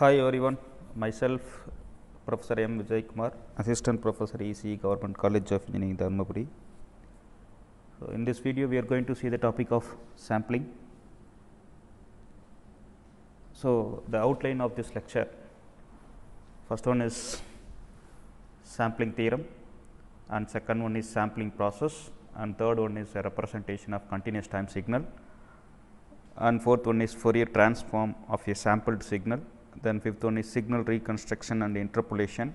Hi everyone, myself Professor M. Vijay Kumar, Assistant Professor EC, Government College of Engineering, Dharmapuri. So, in this video we are going to see the topic of sampling. So, the outline of this lecture, first one is sampling theorem, and second one is sampling process, and third one is a representation of continuous time signal, and fourth one is Fourier transform of a sampled signal. Then fifth one is signal reconstruction and interpolation,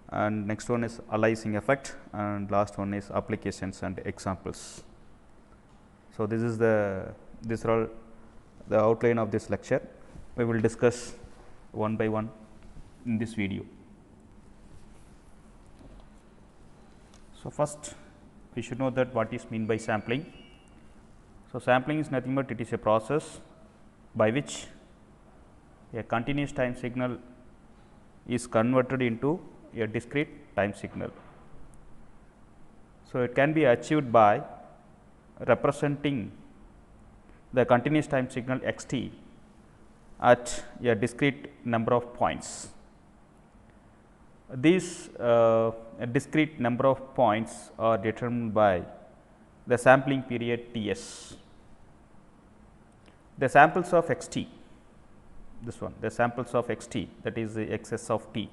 and next one is aliasing effect, and last one is applications and examples. So, these are all the outline of this lecture. We will discuss one by one in this video. So, first we should know that what is meant by sampling. So, sampling is nothing but it is a process by which a continuous time signal is converted into a discrete time signal. So, it can be achieved by representing the continuous time signal x t at a discrete number of points. These discrete number of points are determined by the sampling period T s. The samples of x t, this one, the samples of x t, that is the x s of t,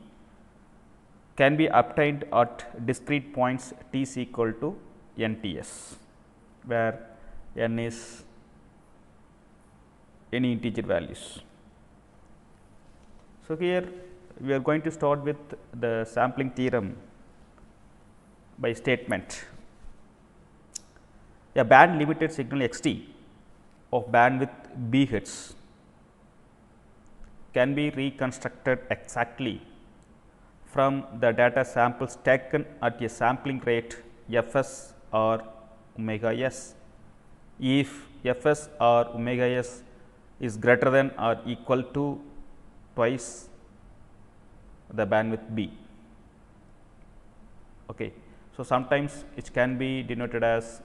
can be obtained at discrete points t is equal to n t s, where n is any integer values. So, here we are going to start with the sampling theorem by statement. A band limited signal x t of bandwidth b hertz can be reconstructed exactly from the data samples taken at a sampling rate f s or omega s, if f s or omega s is greater than or equal to twice the bandwidth b. Okay. So, sometimes it can be denoted as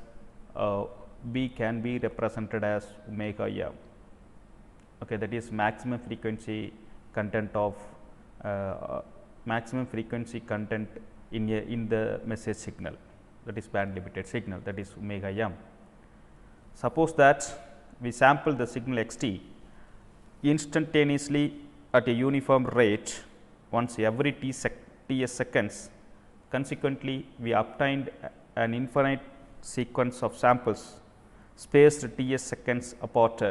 b can be represented as omega m. Okay, that is maximum frequency content of maximum frequency content in the message signal, that is band limited signal, that is omega m. Suppose that we sample the signal x t instantaneously at a uniform rate once every t s seconds. Consequently, we obtained an infinite sequence of samples spaced t s seconds apart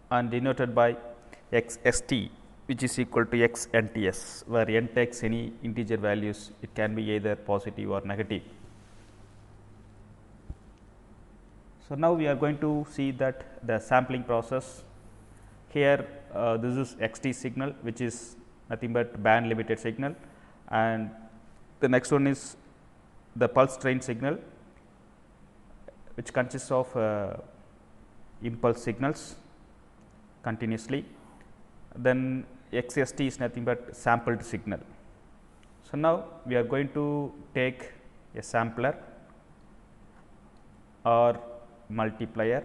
and denoted by x s t, which is equal to x n t s, where n takes any integer values, it can be either positive or negative. So, now we are going to see that the sampling process. Here this is x t signal, which is nothing but band limited signal, and the next one is the pulse train signal, which consists of impulse signals continuously. Then x s t is nothing but sampled signal. So, now we are going to take a sampler or multiplier.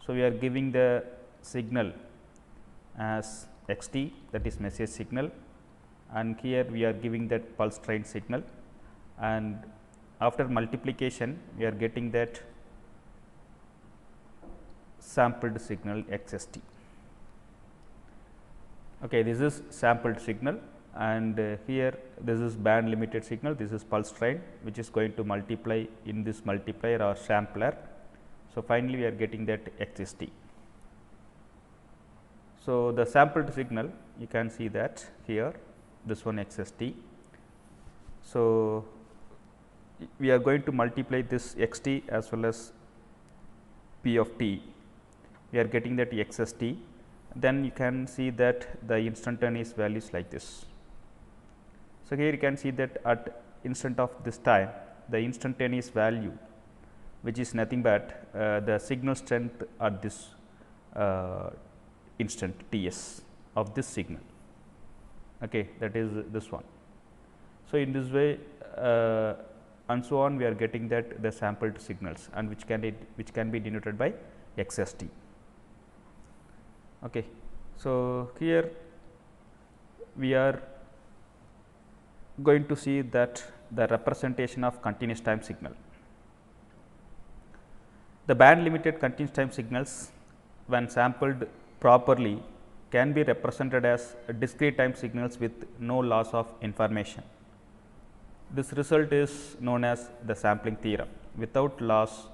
So, we are giving the signal as x t, that is message signal, and here we are giving that pulse train signal, and after multiplication we are getting that sampled signal x s t. Okay, this is sampled signal, and here this is band limited signal, this is pulse train, which is going to multiply in this multiplier or sampler. So, finally, we are getting that x s t. So, the sampled signal, you can see that here this one x s t. So, we are going to multiply this x t as well as p of t, we are getting that x s t. Then you can see that the instantaneous values like this. So, here you can see that at instant of this time, the instantaneous value, which is nothing but the signal strength at this instant T s of this signal, okay, that is this one. So, in this way and so on, we are getting that the sampled signals, and which can be denoted by x s t. Okay. So, here we are going to see that the representation of continuous time signal. The band limited continuous time signals, when sampled properly, can be represented as discrete time signals with no loss of information. This result is known as the sampling theorem. Without loss,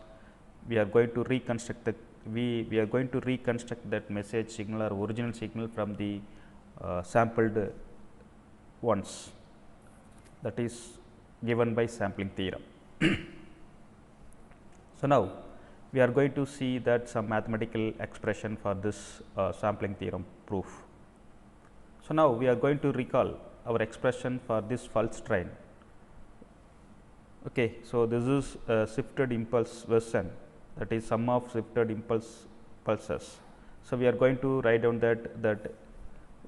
we are going to reconstruct the we are going to reconstruct that message signal or original signal from the sampled ones, that is given by sampling theorem. So, now we are going to see that some mathematical expression for this sampling theorem proof. So, now we are going to recall our expression for this pulse train. Okay, so, this is a shifted impulse version, that is sum of shifted impulse pulses. So, we are going to write down that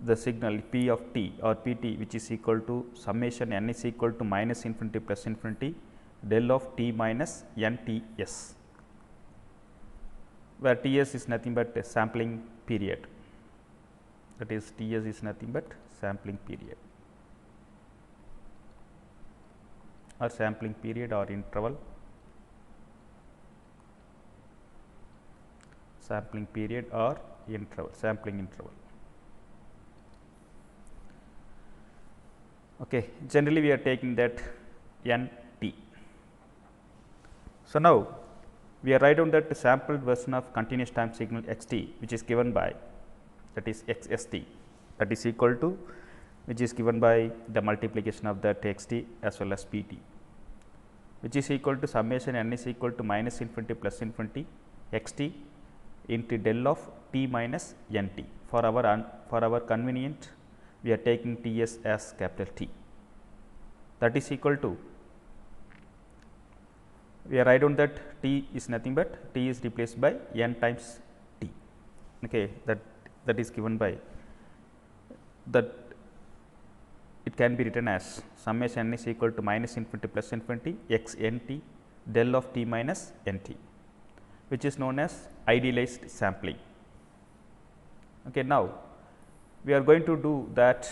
the signal P of t or P t, which is equal to summation n is equal to minus infinity plus infinity del of t minus n t s, where T s is nothing but a sampling period, that is T s is nothing but sampling period or sampling period or interval, sampling period or interval, sampling interval. Okay. Generally, we are taking that n t. So, now we are write down that sampled version of continuous time signal x t, which is given by, that is x s t, that is equal to, which is given by the multiplication of that x t as well as p t, which is equal to summation n is equal to minus infinity plus infinity x t into del of t minus n t. For our convenient, we are taking T s as capital T, that is equal to, we are write down that T is nothing but T is replaced by n times T. Okay, that is given by that, it can be written as summation n is equal to minus infinity plus infinity x n t del of t minus n t, which is known as idealized sampling. Okay, now, we are going to do that,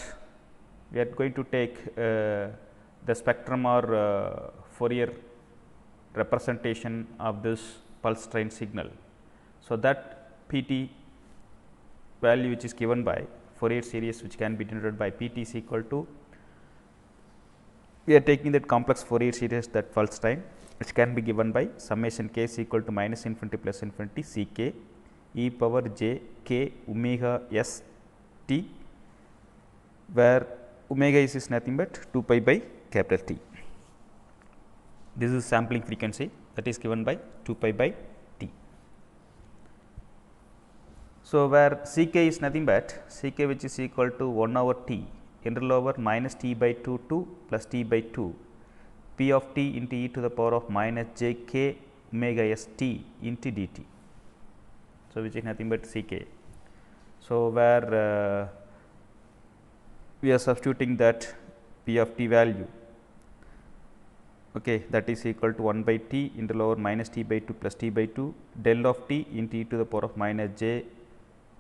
we are going to take the spectrum or Fourier representation of this pulse train signal. So, that P t value which is given by Fourier series, which can be denoted by P t is equal to, we are taking that complex Fourier series, that pulse train, which can be given by summation k is equal to minus infinity plus infinity C k e power j k omega s t, where omega is nothing but 2 pi by capital T. This is sampling frequency, that is given by 2 pi by T. So, where C k is nothing but C k, which is equal to 1 over T integral over minus T by 2 to plus T by 2 P of t into e to the power of minus j k omega s t into d t. So, which is nothing but C k. So, where we are substituting that P of t value, okay, that is equal to 1 by T integral over minus T by 2 plus T by 2 del of t into e to the power of minus j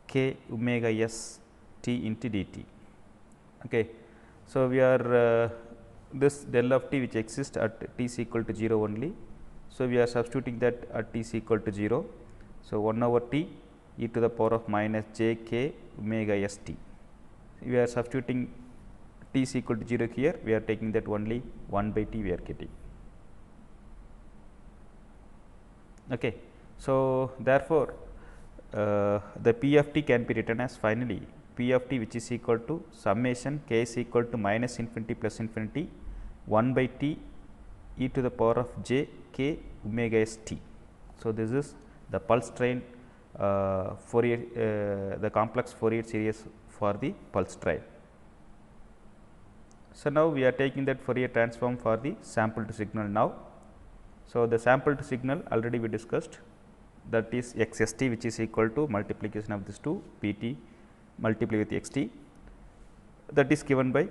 k omega s t into d t. Okay. So, we are this del of t which exists at t is equal to 0 only. So, we are substituting that at t is equal to 0. So, 1 over t e to the power of minus j k omega s t. We are substituting t is equal to 0 here, we are taking that only 1 by t we are getting. Okay. So, therefore, the P of t can be written as finally P of t, which is equal to summation k is equal to minus infinity plus infinity 1 by t e to the power of j k omega s t. So, this is the pulse train Fourier, the complex Fourier series for the pulse train. So, now we are taking that Fourier transform for the sampled signal now. So, the sampled signal already we discussed, that is x s t, which is equal to multiplication of this 2 p t multiply with x t, that is given by,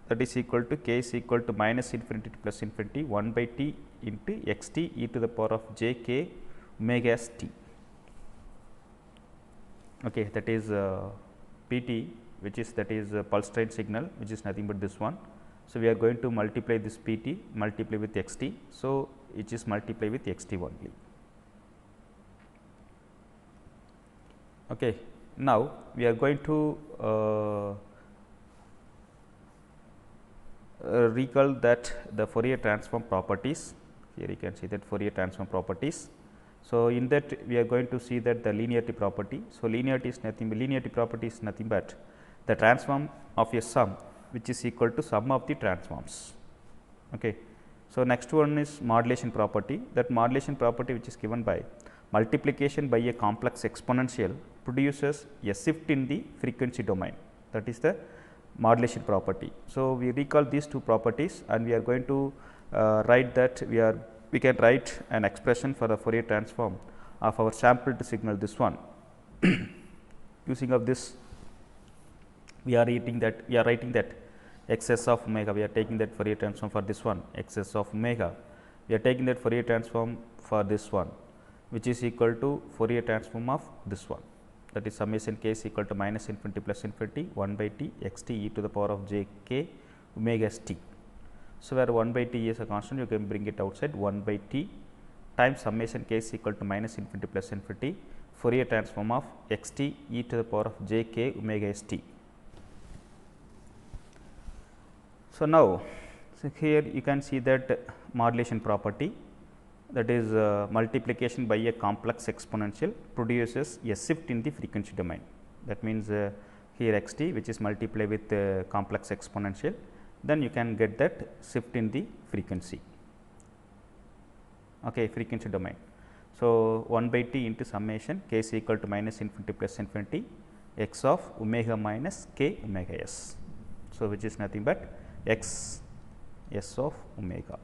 that is equal to k is equal to minus infinity to plus infinity 1 by t into x t e to the power of j k omega s t. Okay, that is P PT, which is that is a pulse train signal, which is nothing but this one. So, we are going to multiply this PT multiply with xt. So, it is multiply with xt only. Okay. Now, we are going to recall that the Fourier transform properties. Here you can see that Fourier transform properties. So, in that we are going to see that the linearity property. So, linearity property is nothing but the transform of a sum which is equal to sum of the transforms. Okay. So, next one is modulation property. That modulation property which is given by multiplication by a complex exponential produces a shift in the frequency domain, that is the modulation property. So, we recall these two properties and we are going to write that we can write an expression for the Fourier transform of our sampled signal, this one. Using of this, we are writing that x s of omega, we are taking that Fourier transform for this one, x s of omega, we are taking that Fourier transform for this one, which is equal to Fourier transform of this one, that is summation k is equal to minus infinity plus infinity 1 by t x t e to the power of j k omega s t. So, where 1 by t is a constant, you can bring it outside, 1 by t times summation k is equal to minus infinity plus infinity Fourier transform of x t e to the power of j k omega s t. So, now, here you can see that modulation property, that is multiplication by a complex exponential produces a shift in the frequency domain. That means, here x t which is multiplied with complex exponential, then you can get that shift in the frequency, frequency domain. So, 1 by t into summation k is equal to minus infinity plus infinity x of omega minus k omega s. So, which is nothing but x s of omega,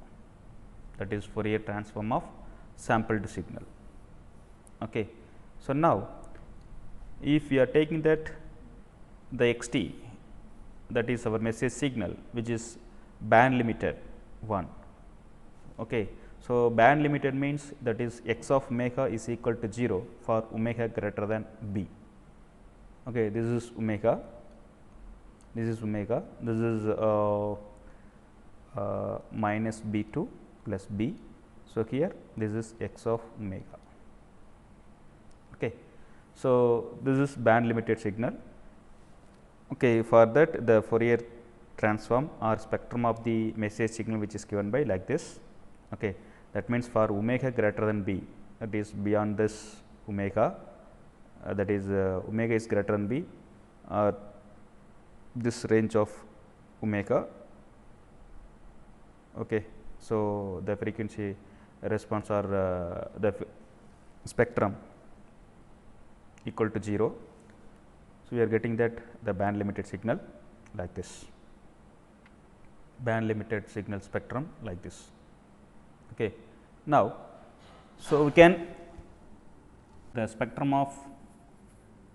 that is Fourier transform of sampled signal. Okay. So, now, if we are taking that the x t, that is our message signal, which is band limited one. Okay. So, band limited means that is x of omega is equal to 0 for omega greater than b. Okay. This is omega, this is omega, this is minus b 2 plus b. So, here this is x of omega. Okay. So, this is band limited signal. Okay. For that, the Fourier transform or spectrum of the message signal which is given by like this. Okay. That means, for omega greater than b, that is beyond this omega, that is omega is greater than b, this range of omega. Okay. So, the frequency response or the spectrum equal to 0. So, we are getting that the band limited signal like this, band limited signal spectrum like this. Okay. Now, so we can the spectrum of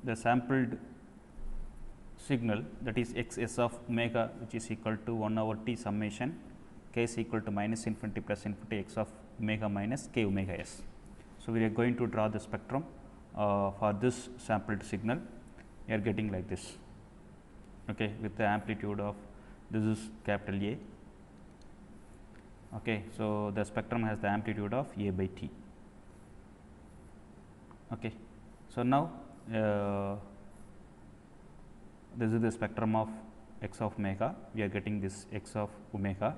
the sampled signal, that is x s of omega, which is equal to 1 over t summation k is equal to minus infinity plus infinity x of omega minus k omega s. So, we are going to draw the spectrum for this sampled signal. We are getting like this, okay, with the amplitude of this is capital A. Okay. So, the spectrum has the amplitude of A by t. Okay. So, now, this is the spectrum of x of omega, we are getting this x of omega,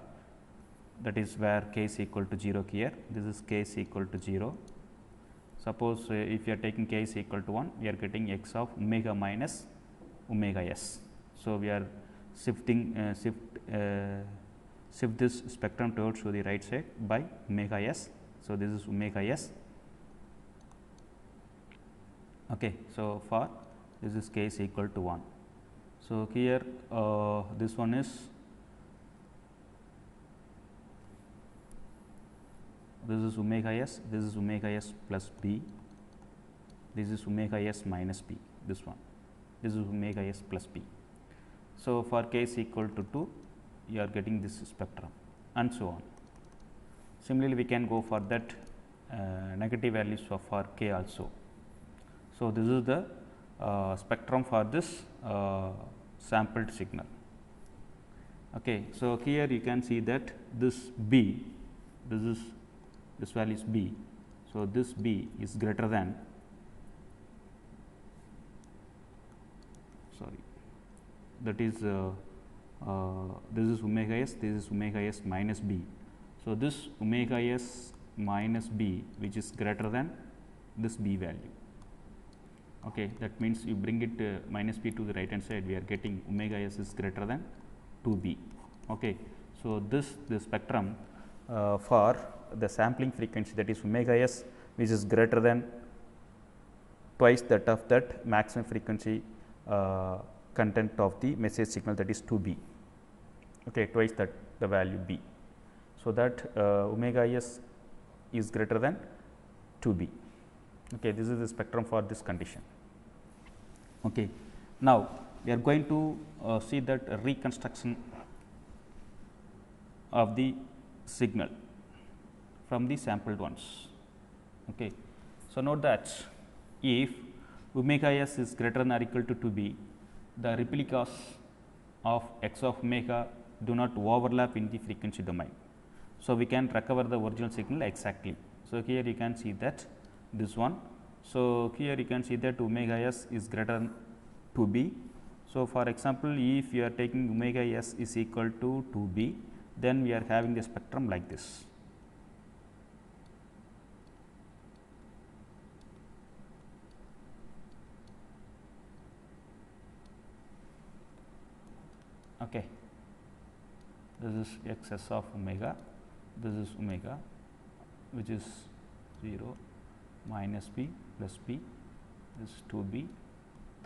that is where k is equal to 0 here, this is k is equal to 0. Suppose if you are taking k is equal to 1, we are getting x of omega minus omega s. So, we are shifting shift this spectrum towards to the right side by omega s. So, this is omega s. Okay. So, for this is k is equal to 1. So, here this one is this is omega s, this is omega s plus b, this is omega s minus b, this one, this is omega s plus b. So, for k is equal to 2, you are getting this spectrum and so on. Similarly, we can go for that negative values for k also. So, this is the spectrum for this sampled signal. Okay. So, here you can see that this B, this value is B. So, this B is greater than, sorry, that is this is omega s, this is omega s minus B. So, this omega s minus B, which is greater than this B value. Okay, that means you bring it minus B to the right hand side, we are getting omega s is greater than 2B. Okay. So, the spectrum for the sampling frequency, that is omega s, which is greater than twice that of that maximum frequency content of the message signal, that is 2B. Okay, twice that the value B. So, that omega s is greater than 2B. Okay, this is the spectrum for this condition. Okay. Now, we are going to see that reconstruction of the signal from the sampled ones. Okay. So, note that if omega s is greater than or equal to 2B, the replicas of x of omega do not overlap in the frequency domain. So, we can recover the original signal exactly. So, here you can see that this one. So, here you can see that omega s is greater than 2B. So, for example, if you are taking omega s is equal to 2B, then we are having the spectrum like this. Okay. This is x s of omega, this is omega, which is 0, minus B, plus B, this is 2B,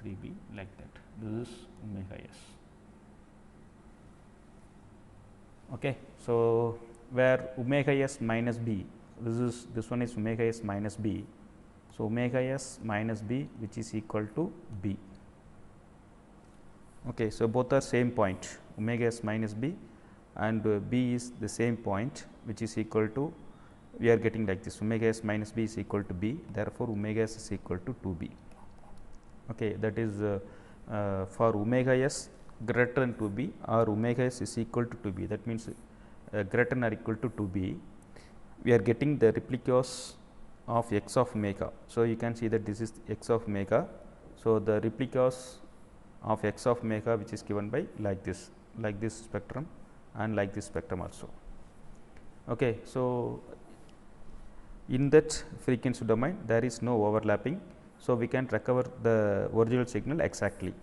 3B, like that. This is omega s. Okay. So, where omega s minus B, this one is omega s minus B. So, omega s minus B, which is equal to B. Okay. So, both are same point, omega s minus B and B is the same point, which is equal to, we are getting like this, omega s minus B is equal to B, therefore, omega s is equal to 2B. Okay. That is for omega s greater than 2B or omega s is equal to 2B, that means greater than or equal to 2B, we are getting the replicas of x of omega. So, you can see that this is x of omega. So, the replicas of x of omega, which is given by like this spectrum and like this spectrum also. Okay. So, in that frequency domain there is no overlapping. So, we can recover the original signal exactly,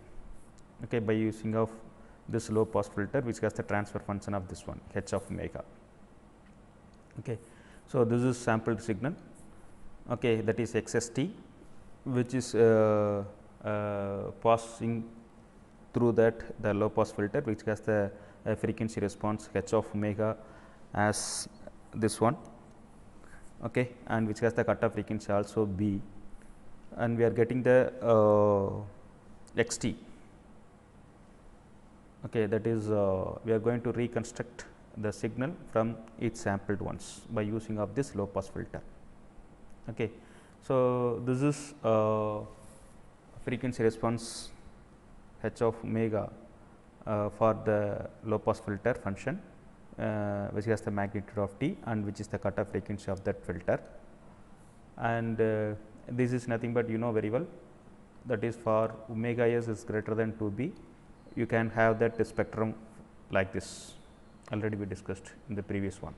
okay, by using of this low pass filter, which has the transfer function of this one h of omega. Okay. So, this is sampled signal, okay, that is x s t, which is passing through that the low pass filter, which has the frequency response h of omega as this one, okay, and which has the cutoff frequency also B, and we are getting the x t. Okay, that is we are going to reconstruct the signal from each sampled ones by using of this low pass filter. Okay. So, this is frequency response h of omega for the low pass filter function, which has the magnitude of t and which is the cutoff frequency of that filter, and this is nothing but you know very well, that is for omega s is greater than 2B, you can have that spectrum like this, already we discussed in the previous one.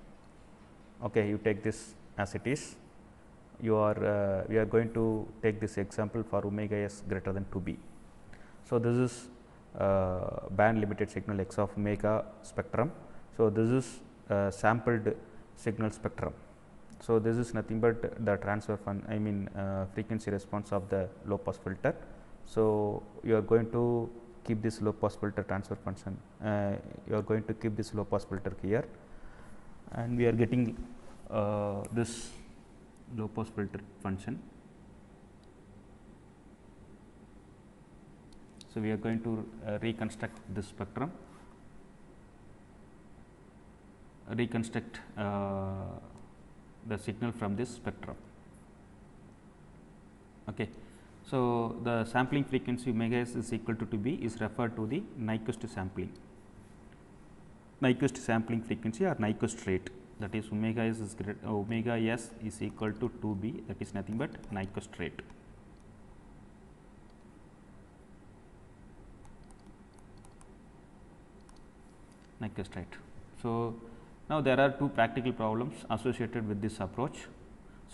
Okay, you take this as it is, you are we are going to take this example for omega s greater than 2B. So, this is band limited signal x of omega spectrum. So, this is sampled signal spectrum. So, this is nothing but the transfer frequency response of the low pass filter. So, you are going to keep this low pass filter transfer function, you are going to keep this low pass filter here, and we are getting this low pass filter function. So, we are going to reconstruct this spectrum, reconstruct the signal from this spectrum. Okay. So, the sampling frequency omega s is equal to b is referred to the Nyquist sampling. Nyquist sampling frequency or Nyquist rate, that is omega s is equal to 2b, that is nothing but Nyquist rate. Nyquist rate. So, now there are two practical problems associated with this approach.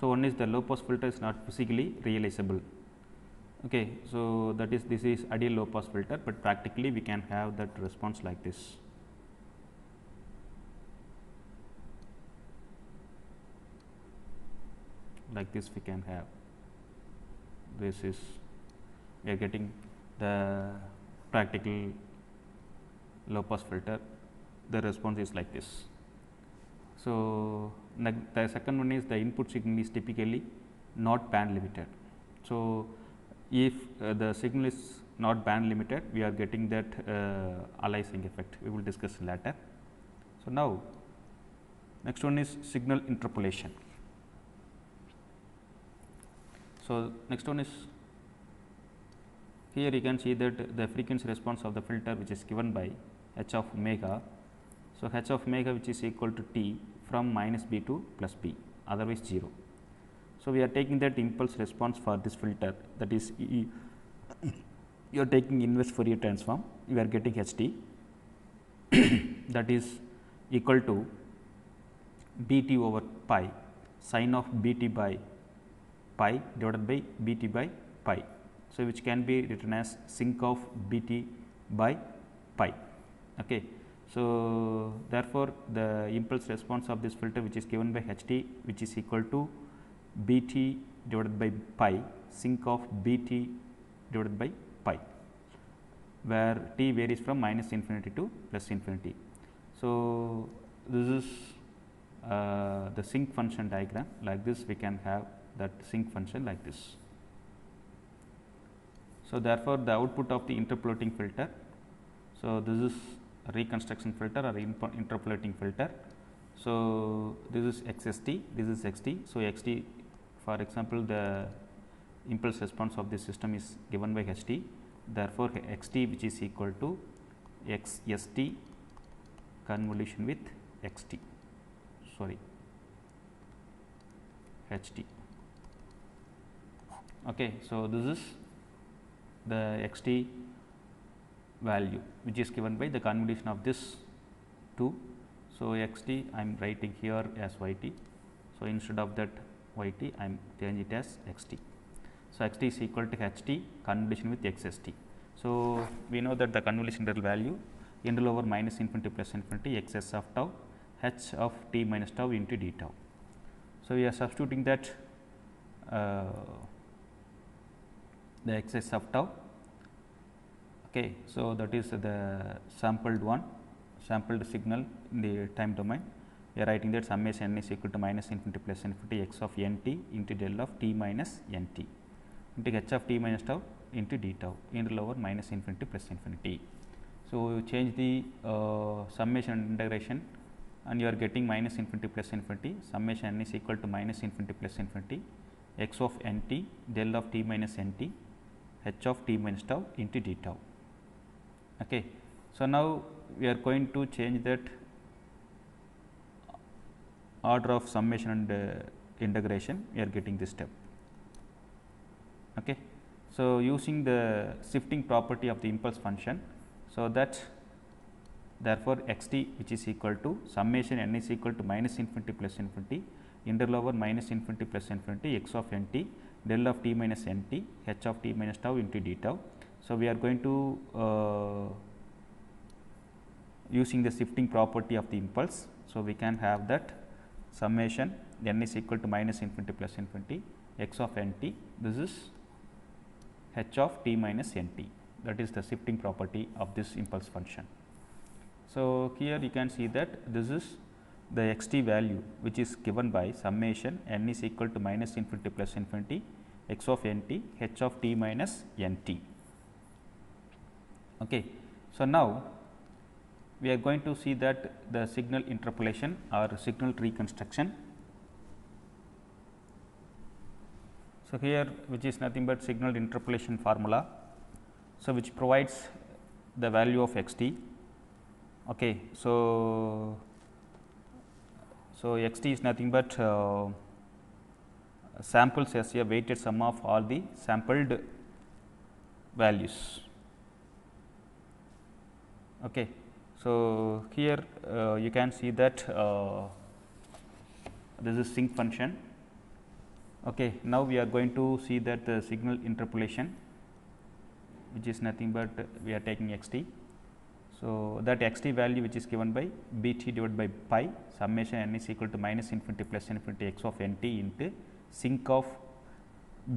So, one is the low pass filter is not physically realizable. Okay, so that is, this is ideal low pass filter, but practically we can have that response like this. Like this we can have, this is, we are getting the practical low pass filter, the response is like this. So, the second one is the input signal is typically not band limited. So, if the signal is not band limited, we are getting that aliasing effect, we will discuss later. So, now next one is signal interpolation. So, next one is, here you can see that the frequency response of the filter which is given by h of omega. So, h of omega which is equal to t from minus b to plus b, otherwise 0. So, we are taking that impulse response for this filter, that is you are taking inverse Fourier transform, you are getting h t that is equal to b t over pi sin of b t by pi divided by b t by pi. So, which can be written as sinc of b t by pi. Okay. So, therefore, the impulse response of this filter which is given by h t, which is equal to b t divided by pi sinc of b t divided by pi, where t varies from minus infinity to plus infinity. So, this is the sinc function diagram, like this we can have that sinc function like this. So, therefore, the output of the interpolating filter. So, this is a reconstruction filter or interpolating filter. So, this is x s t, this is x t. So, x t, for example, the impulse response of this system is given by h t. Therefore, x t which is equal to x s t convolution with x t, sorry, h t. Okay. So, this is the x t value which is given by the convolution of this 2. So, x t I am writing here as y t. So, instead of that y t I am changing it as x t. So, x t is equal to h t convolution with x s t. So, we know that the convolution interval value integral over minus infinity plus infinity x s of tau h of t minus tau into d tau. So, we are substituting that the x s of tau. Okay. So, that is the sampled one, sampled signal in the time domain. We are writing that summation n is equal to minus infinity plus infinity x of n t into del of t minus n t into h of t minus tau into d tau integral over minus infinity plus infinity. So, you change the summation and integration, and you are getting minus infinity plus infinity, summation n is equal to minus infinity plus infinity x of n t del of t minus n t h of t minus tau into d tau. Okay. So, now we are going to change that order of summation and integration, we are getting this step. Okay. So, using the shifting property of the impulse function. So, that therefore, x t which is equal to summation n is equal to minus infinity plus infinity integral over minus infinity plus infinity x of n t del of t minus n t h of t minus tau into d tau. So, we are going to using the shifting property of the impulse. So, we can have that summation n is equal to minus infinity plus infinity x of n t, this is h of t minus n t, that is the shifting property of this impulse function. So, here you can see that this is the x t value which is given by summation n is equal to minus infinity plus infinity x of n t h of t minus n t. Okay. So, now we are going to see that the signal interpolation or signal reconstruction. So, So, here which is nothing but signal interpolation formula. So, which provides the value of x t. Okay. So, x t is nothing but samples as a weighted sum of all the sampled values. Okay. So, here you can see that this is sinc function. Okay. Now, we are going to see that the signal interpolation, which is nothing but we are taking x t. So, that x t value which is given by b t divided by pi summation n is equal to minus infinity plus infinity x of n t into sinc of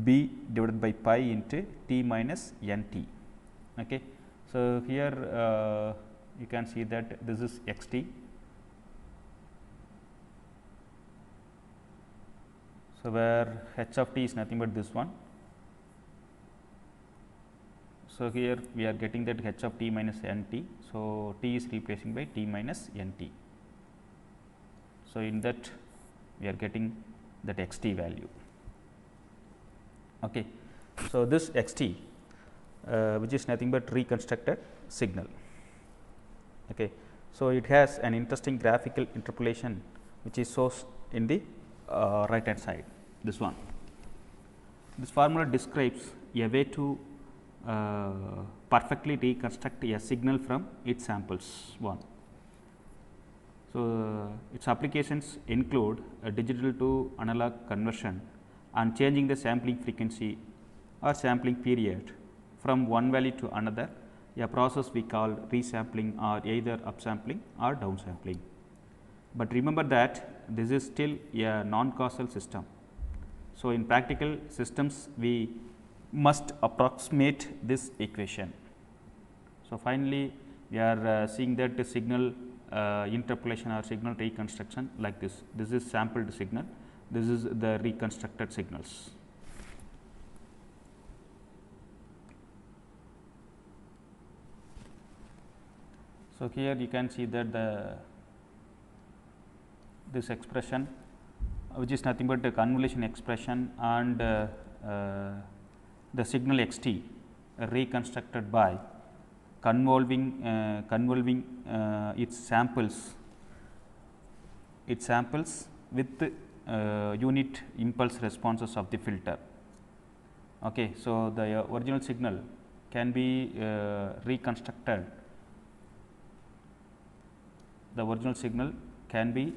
b divided by pi into t minus n t. Okay. So, here you can see that this is x t. So, where h of t is nothing but this one. So, here we are getting that h of t minus n t. So, t is replacing by t minus n t. So, in that we are getting that x t value. Okay. So, this x t which is nothing but reconstructed signal. Okay. So, it has an interesting graphical interpolation which is shown in the right hand side, this one. This formula describes a way to perfectly reconstruct a signal from its samples 1. So, its applications include a digital to analog conversion and changing the sampling frequency or sampling period from one value to another, a process we call resampling or either upsampling or downsampling. But remember that this is still a non-causal system. So, in practical systems we must approximate this equation. So, finally, we are seeing that the signal interpolation or signal reconstruction like this. This is sampled signal, this is the reconstructed signals. So, here you can see that this expression which is nothing but the convolution expression and the signal x t reconstructed by convolving its samples with unit impulse responses of the filter. Okay. So, the original signal can be reconstructed. The original signal can be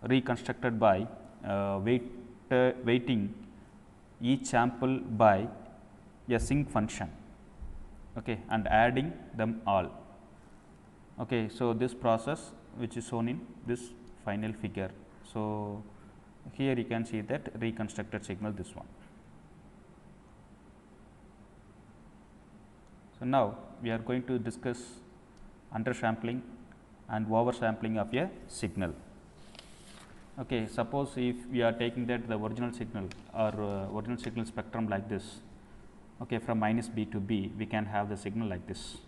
reconstructed by weighting each sample by a sinc function, okay, and adding them all. Okay. So, this process which is shown in this final figure. So, here you can see that reconstructed signal, this one. So, now we are going to discuss undersampling and oversampling of a signal. Okay. Suppose if we are taking that the original signal or original signal spectrum like this, okay, from minus b to b, we can have the signal like this.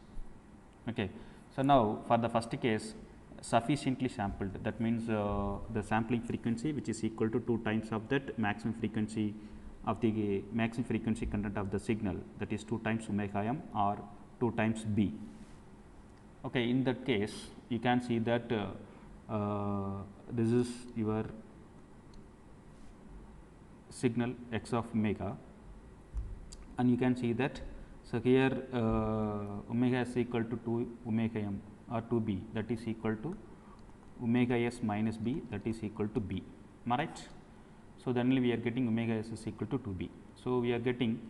Okay. So, now for the first case sufficiently sampled, that means the sampling frequency which is equal to 2 times of that maximum frequency of the maximum frequency content of the signal, that is 2 times omega m or 2 times b. Okay. In that case you can see that this is your signal x of omega, and you can see that. So, here omega is equal to 2 omega m or 2 b, that is equal to omega s minus b, that is equal to b, am I right? So, then we are getting omega s is equal to 2 b. So, we are getting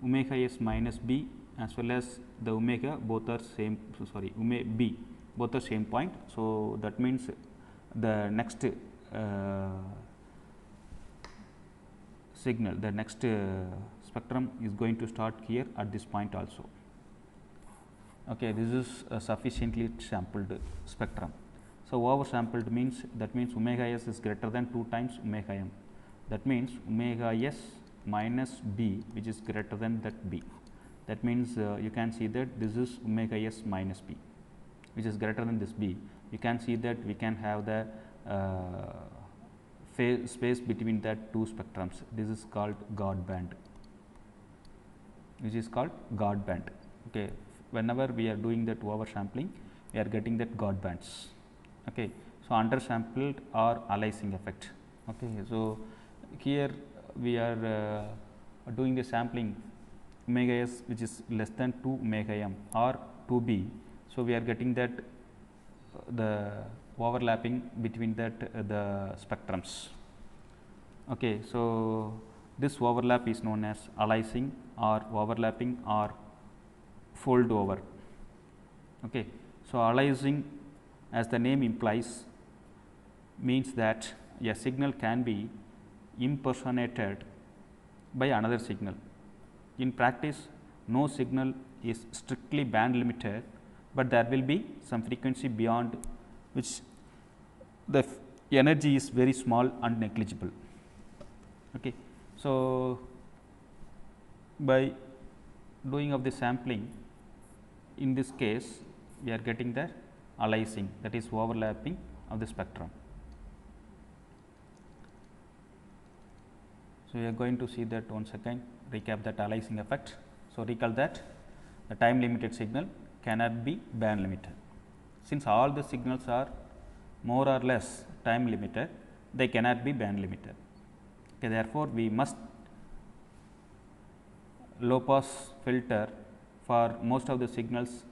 omega s minus b as well as the omega, both are same, omega b, both are same point. So, that means the next signal, the next spectrum is going to start here at this point also. Okay, this is a sufficiently sampled spectrum. So, oversampled means, that means omega s is greater than 2 times omega m, that means omega s minus b which is greater than that b. That means you can see that this is omega s minus b which is greater than this b. You can see that we can have the space between that two spectrums. This is called guard band. Which is called guard band. Okay. Whenever we are doing that oversampling, we are getting that guard bands. Okay. So, undersampled or aliasing effect. Okay. So, here we are doing the sampling omega s which is less than 2 omega m or 2 b. So, we are getting that the overlapping between that the spectrums. Okay. So, this overlap is known as aliasing or overlapping or fold over. Okay. So, aliasing, as the name implies, means that a signal can be impersonated by another signal. In practice, no signal is strictly band limited, but there will be some frequency beyond which the energy is very small and negligible. Okay. So, by doing of the sampling, in this case we are getting the aliasing, that is overlapping of the spectrum. So, we are going to see that once again, recap that aliasing effect. So, recall that the time limited signal cannot be band limited. Since all the signals are more or less time limited, they cannot be band limited. Okay, therefore, we must low pass filter for most of the signals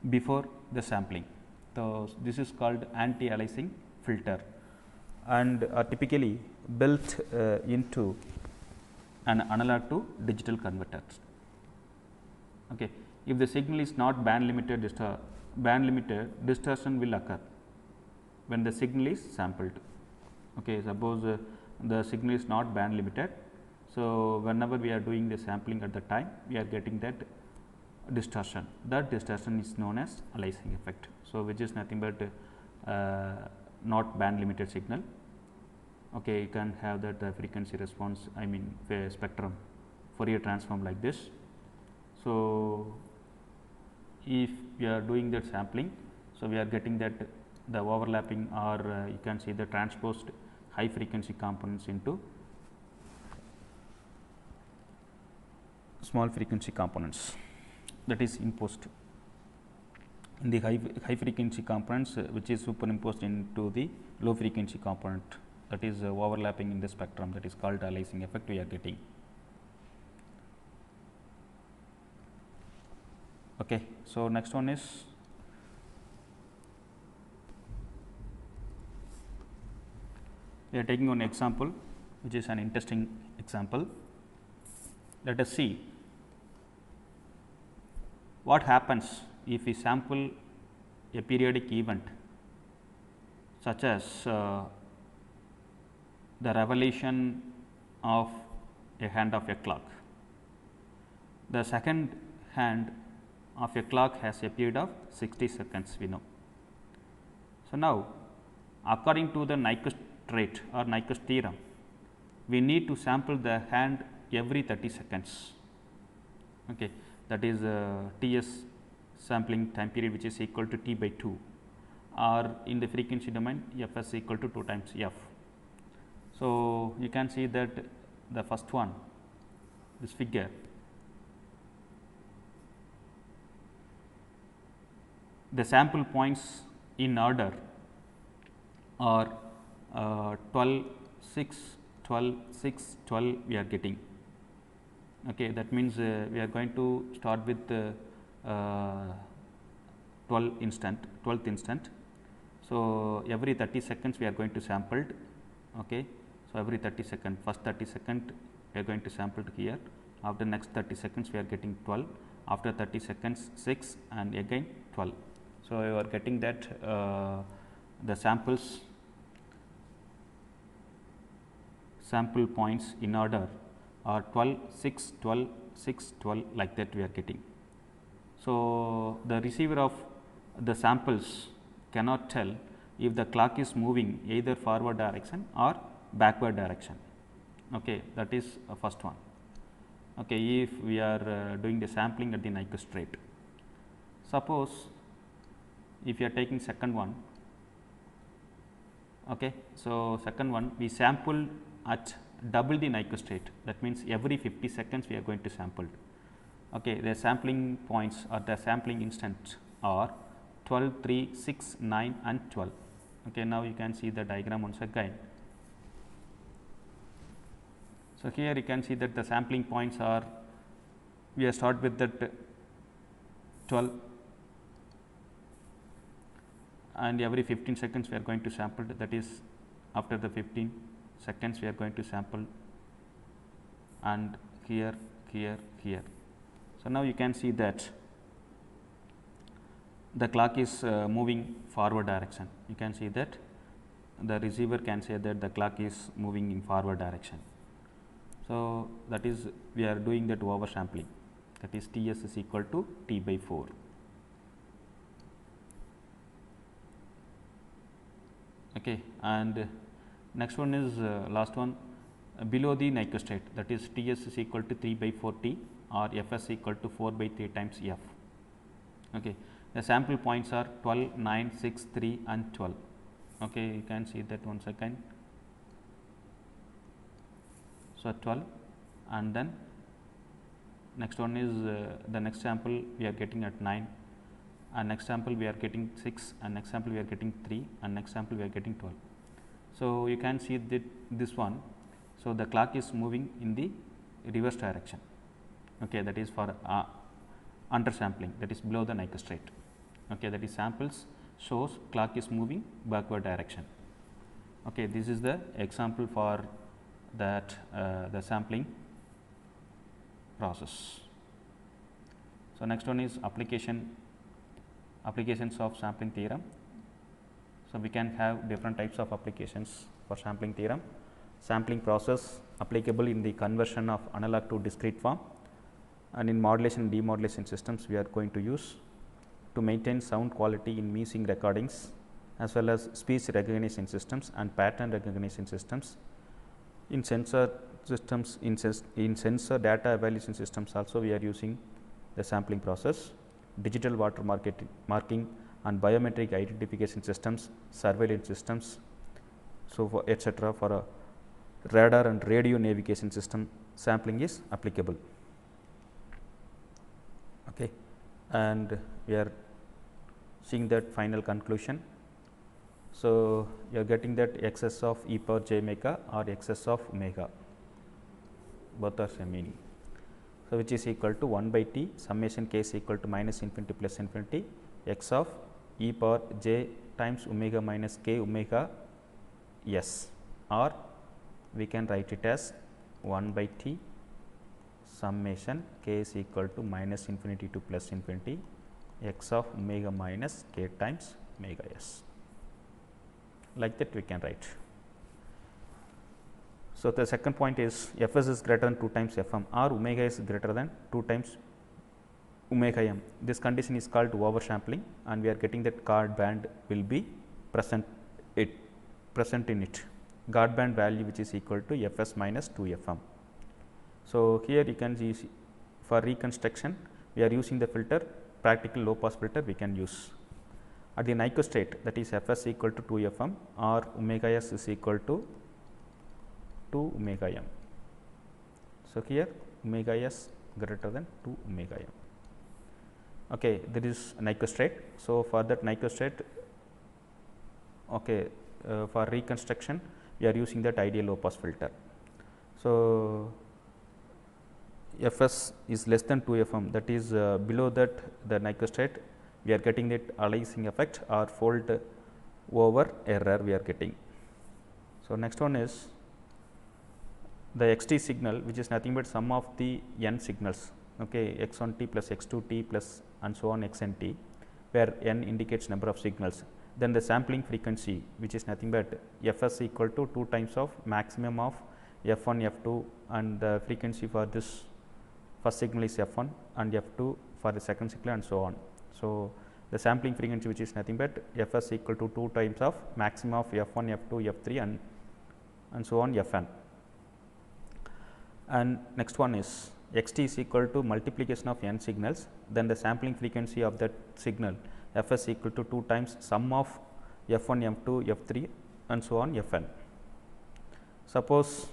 before the sampling. So, this is called anti-aliasing filter and are typically built into an analog to digital converter. Okay. If the signal is not band limited, distortion will occur when the signal is sampled. Okay. Suppose the signal is not band limited. So, whenever we are doing the sampling at the time, we are getting that distortion. That distortion is known as aliasing effect. So, which is nothing but not band limited signal. Okay, you can have that frequency response, I mean spectrum Fourier transform like this. So, if we are doing that sampling, so we are getting that the overlapping or you can see the transposed high frequency components into small frequency components, that is imposed in the high frequency components which is superimposed into the low frequency component, that is overlapping in the spectrum, that is called aliasing effect we are getting. Okay. So, next one is we are taking one example which is an interesting example. Let us see what happens if we sample a periodic event such as the revolution of a hand of a clock. The second hand of a clock has a period of 60 seconds, we know. So, now according to the Nyquist rate or Nyquist theorem, we need to sample the hand every 30 seconds. Okay. That is T s sampling time period which is equal to T by 2, or in the frequency domain F s equal to 2 times F. So, you can see that the first one, this figure, the sample points in order are 12, 6, 12, 6, 12 we are getting. Okay, that means we are going to start with 12th instant. So, every 30 seconds we are going to sample. Okay. So, every 30 second, first 30 second we are going to sample here, after next 30 seconds we are getting 12, after 30 seconds 6 and again 12. So, you are getting that the sample points in order are 12, 6, 12, 6, 12 like that we are getting. So, the receiver of the samples cannot tell if the clock is moving either forward direction or backward direction. Okay, that is first one. Okay, if we are doing the sampling at the Nyquist rate, suppose if you are taking second one, Okay. So, second one, we sample at double the Nyquist rate, that means every 50 seconds we are going to sample. Okay. The sampling points or the sampling instants are 12, 3, 6, 9 and 12. Okay. Now, you can see the diagram once again. So, here you can see that the sampling points are, we start with that 12 and every 15 seconds we are going to sample, that is after the 15 seconds we are going to sample, and here, here, here. So, now you can see that the clock is moving forward direction. You can see that the receiver can say that the clock is moving in forward direction. So, that is we are doing that oversampling, that is T s is equal to T by 4. Okay. And next one is last one, below the Nyquist rate, that is T s is equal to 3 by 4 T or F s equal to 4 by 3 times F. Okay. The sample points are 12, 9, 6, 3 and 12. Okay. You can see that once again. So, 12 and then next one is the next sample we are getting at 9, and next sample we are getting 6, and next sample we are getting 3, and next sample we are getting 12. So, you can see that this one. So, the clock is moving in the reverse direction, okay, that is for undersampling, that is below the Nyquist rate. Okay, that is samples shows clock is moving backward direction. Okay, this is the example for that the sampling process. So, next one is applications of sampling theorem. So, we can have different types of applications for sampling theorem. Sampling process applicable in the conversion of analog to discrete form, and in modulation and demodulation systems we are going to use to maintain sound quality in mixing recordings, as well as speech recognition systems and pattern recognition systems. In sensor systems, in sensor data evaluation systems also we are using the sampling process. Digital watermarking and biometric identification systems, surveillance systems, so for etc. for a radar and radio navigation system, sampling is applicable. Okay. And we are seeing that final conclusion. So, you are getting that excess of e power j omega or excess of omega, both are same meaning. So, which is equal to 1 by T summation k is equal to minus infinity plus infinity x of e power j times omega minus k omega s, or we can write it as 1 by T summation k is equal to minus infinity to plus infinity x of omega minus k times omega s. Like that we can write. So, the second point is f s is greater than 2 times f m, or omega is greater than 2 times omega m. This condition is called oversampling, and we are getting that guard band will be present in it, guard band value which is equal to f s minus 2 f m. So, here you can see for reconstruction we are using the filter, practical low pass filter we can use. At the Nyquist rate, that is f s equal to 2 f m or omega s is equal to 2 omega m. So, here omega s greater than 2 omega m. Okay, that is Nyquist rate. So, for that Nyquist rate, okay, for reconstruction we are using that ideal low pass filter. So, f s is less than 2 f m, that is below that the Nyquist rate we are getting that aliasing effect or fold over error we are getting. So, next one is the x t signal, which is nothing but sum of the n signals, okay, x 1 t plus x 2 t plus and so on x n t, where n indicates number of signals. Then the sampling frequency, which is nothing but f s equal to 2 times of maximum of f 1 f 2, and the frequency for this first signal is f 1 and f 2 for the second signal and so on. So, the sampling frequency which is nothing but f s equal to 2 times of maximum of f 1 f 2 f 3 and so on f n. And next one is x t is equal to multiplication of n signals, then the sampling frequency of that signal f s equal to 2 times sum of f 1 f 2 f 3 and so on Fn. Suppose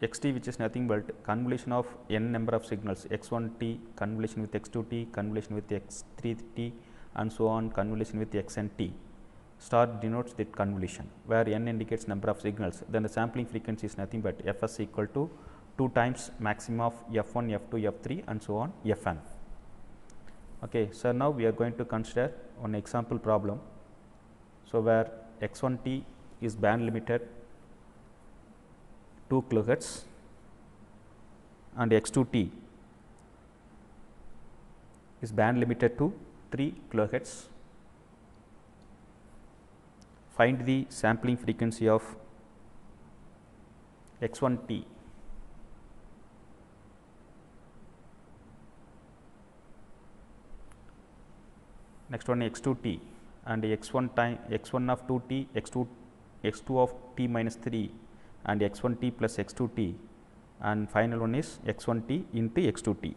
xt, which is nothing but convolution of n number of signals, x1t convolution with x2t, convolution with x3t, and so on convolution with xnt. Star denotes that convolution, where n indicates number of signals. Then the sampling frequency is nothing but Fs equal to 2 times maximum of F1, F2, F3, and so on Fn. Okay, so now we are going to consider one example problem. So where x1t is band limited 2 kilohertz and x2t is band limited to 3 kilohertz. Find the sampling frequency of x1t. Next one x2t and x1 time x1 of 2t, x2 of t minus 3 and x1t plus x2t, and final one is x1t into x2t.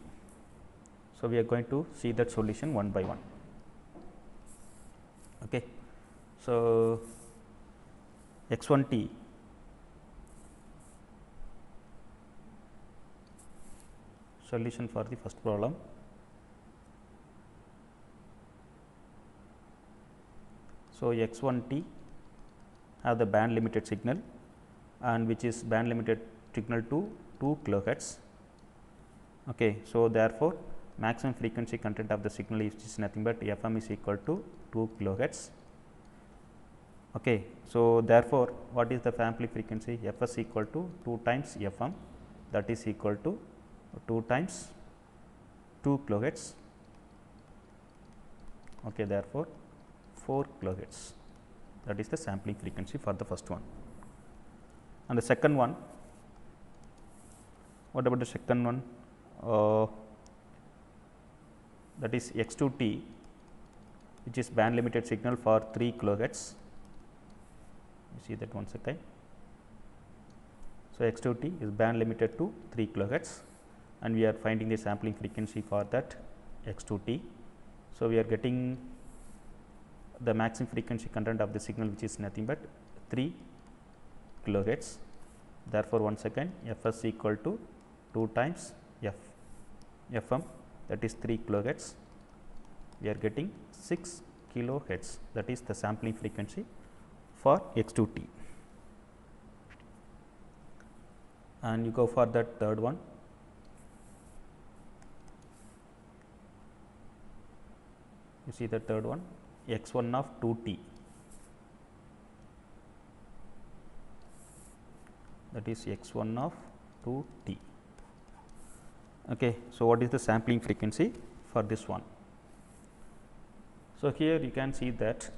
So, we are going to see that solution one by one. Okay. So, x1t solution for the first problem. So, x1t have the band limited signal and which is band limited signal to 2 kilohertz. Okay. So, therefore, maximum frequency content of the signal is nothing but Fm is equal to 2 kilohertz. Okay. So, therefore, what is the sampling frequency? Fs equal to 2 times Fm, that is equal to 2 times 2 kilohertz. Okay. Therefore, 4 kilohertz, that is the sampling frequency for the first one. And the second one, what about the second one? That is x2t, which is band limited signal for 3 kilohertz. You see that once again. So, x2t is band limited to 3 kilohertz and we are finding the sampling frequency for that x2t. So, we are getting the maximum frequency content of the signal, which is nothing but 3 kilohertz. Therefore, once again Fs equal to 2 times Fm, that is 3 kilohertz. We are getting 6 kilohertz, that is the sampling frequency for x2t. And you go for that third one. You see the third one, x1 of 2t, that is x1 of 2t. Okay. So, what is the sampling frequency for this one? So, here you can see that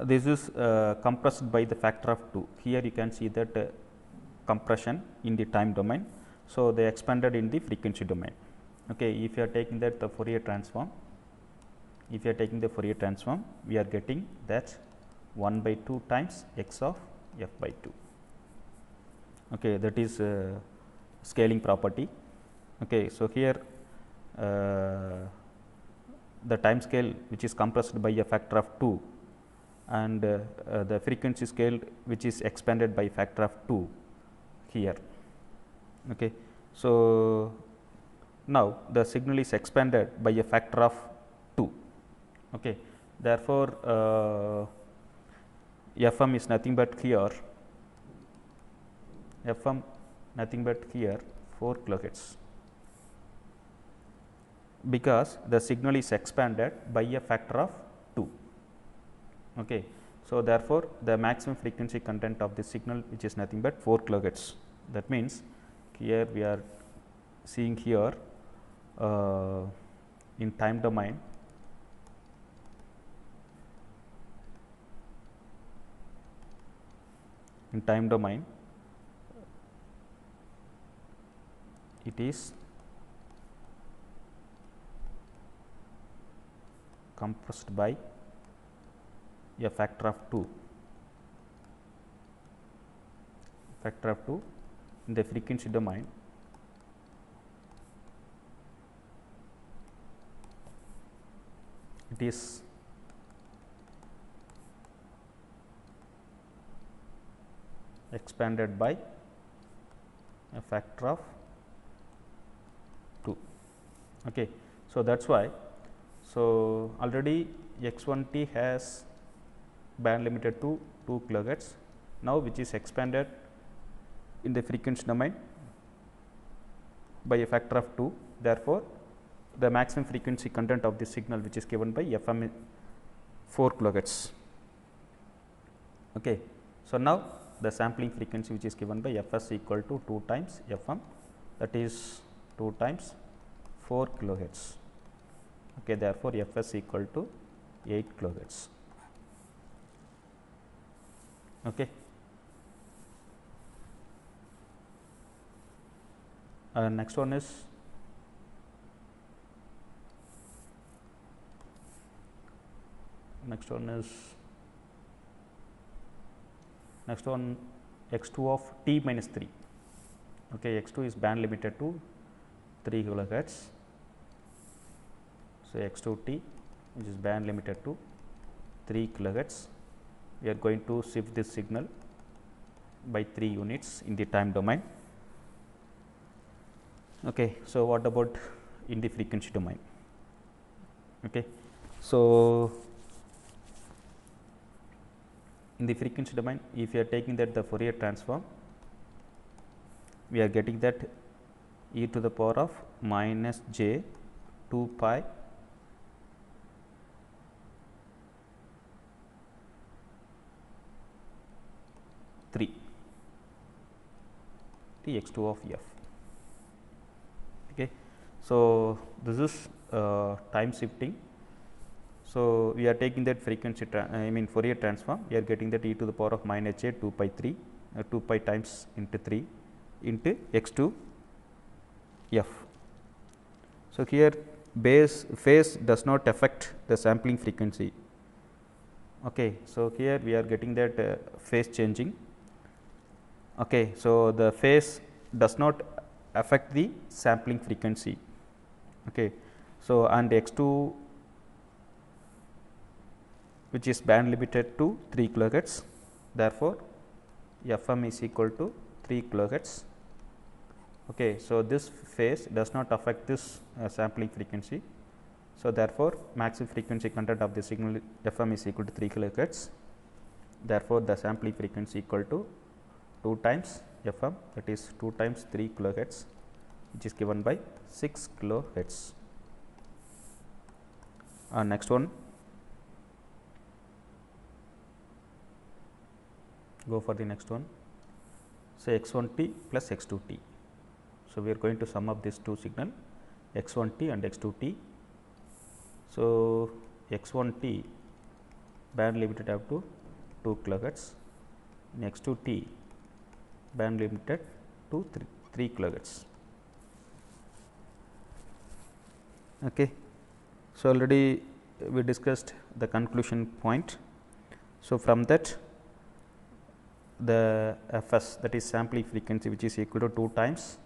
this is compressed by the factor of 2. Here you can see that compression in the time domain. So, they expanded in the frequency domain. Okay. If you are taking that the Fourier transform, we are getting that 1 by 2 times x of f by 2. Okay. That is scaling property. Okay. So, here the time scale which is compressed by a factor of 2 and the frequency scale which is expanded by factor of 2 here. Okay. So, now the signal is expanded by a factor of 2. Okay. Therefore, Fm is nothing but here, Fm nothing but here 4 kilohertz, because the signal is expanded by a factor of 2. Okay. So, therefore, the maximum frequency content of the signal which is nothing but 4 kilohertz. That means, here we are seeing here in time domain it is compressed by a factor of 2 in the frequency domain. It it is expanded by a factor of 2. Okay. So, that is why, so already x1t has band limited to 2 kilohertz, now which is expanded in the frequency domain by a factor of 2. Therefore, the maximum frequency content of this signal which is given by FM 4 kilohertz. Okay. So, now the sampling frequency which is given by Fs equal to 2 times Fm, that is 2 times 4 kilohertz. Okay. Therefore, Fs equal to 8 kilohertz. Okay. Next one is x2 of t minus 3. Okay, x2 is band limited to 3 kilohertz. So, x2t which is band limited to 3 kilohertz. We are going to shift this signal by 3 units in the time domain. Okay. So, what about in the frequency domain? Okay. So, in the frequency domain, if you are taking that the Fourier transform, we are getting that e to the power of minus j 2 pi three t x2 of f. Okay. So, this is time shifting. So, we are taking that frequency Fourier transform, we are getting that e to the power of minus j 2 pi 3 2 pi times into 3 into x2 f. So, here phase does not affect the sampling frequency. Okay. So, here we are getting that phase changing. Okay. So, the phase does not affect the sampling frequency. Okay. So, and x2 which is band limited to 3 kilohertz. Therefore, Fm is equal to 3 kilohertz. Okay. So, this phase does not affect this sampling frequency. So, therefore, maximum frequency content of the signal Fm is equal to 3 kilohertz. Therefore, the sampling frequency equal to 2 times Fm, that is 2 times 3 kilohertz, which is given by 6 kilohertz. Next one, go for the next one, say x1t plus x2t. So, we are going to sum up these two signal x1t and x2t. So, x1t band limited up to 2 kilohertz, and x2t band limited to 3 kilohertz. Okay. So, already we discussed the conclusion point. So, from that the Fs, that is sampling frequency, which is equal to 2 times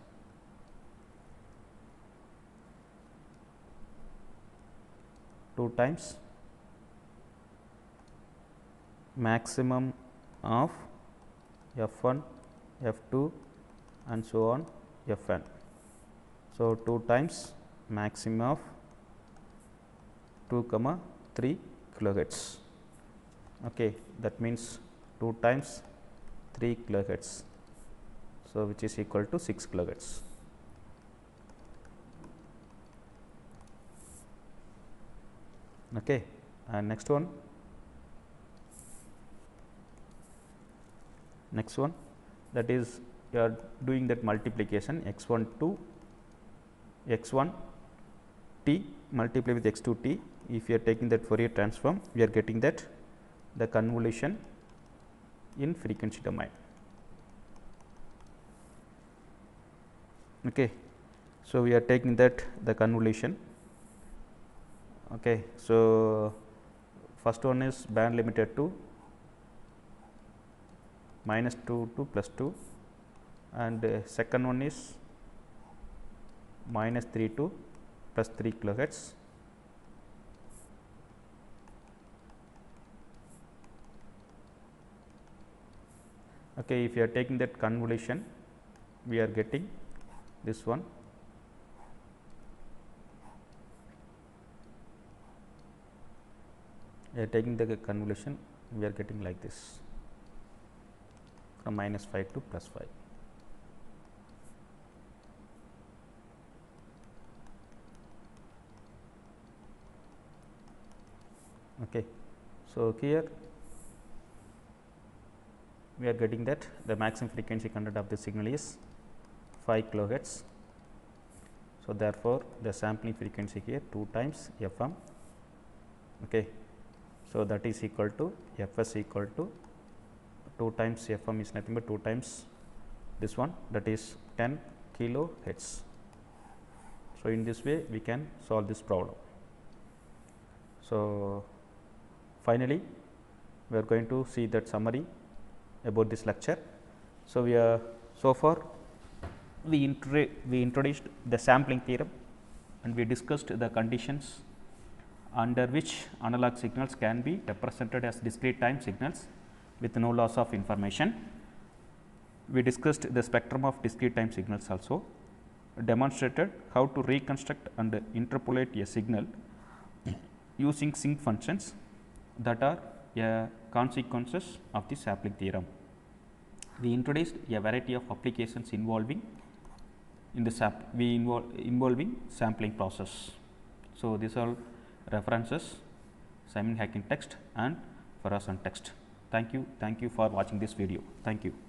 maximum of F1, F2 and so on Fn. So, 2 times maximum of 2, 3 kilohertz. Okay. That means 2 times 3 kilohertz. So, which is equal to 6 kilohertz. Okay. And next one, that is you are doing that multiplication x1 to x1 t multiply with x2 t. If you are taking that Fourier transform, we are getting that the convolution in frequency domain. Okay. So, we are taking that the convolution. Okay. So, first one is band limited to minus 2 to plus 2, and second one is minus 3 to plus 3 kilohertz, Okay, if you are taking that convolution, we are getting this one. We are taking the convolution, we are getting like this, from -5 to +5. Okay. So, here we are getting that the maximum frequency content of the signal is 5 kilohertz. So, therefore, the sampling frequency here 2 times f m. Okay. So, that is equal to f s equal to 2 times f m is nothing but 2 times this one, that is 10 kilohertz. So, in this way we can solve this problem. So, finally, we are going to see that summary about this lecture. So, so far we introduced the sampling theorem, and we discussed the conditions under which analog signals can be represented as discrete time signals with no loss of information. We discussed the spectrum of discrete time signals also, demonstrated how to reconstruct and interpolate a signal using sinc functions that are consequences of the sampling theorem. We introduced a variety of applications involving involving sampling process. So, these are references, Simon Hacking text and Farason text. Thank you for watching this video. Thank you.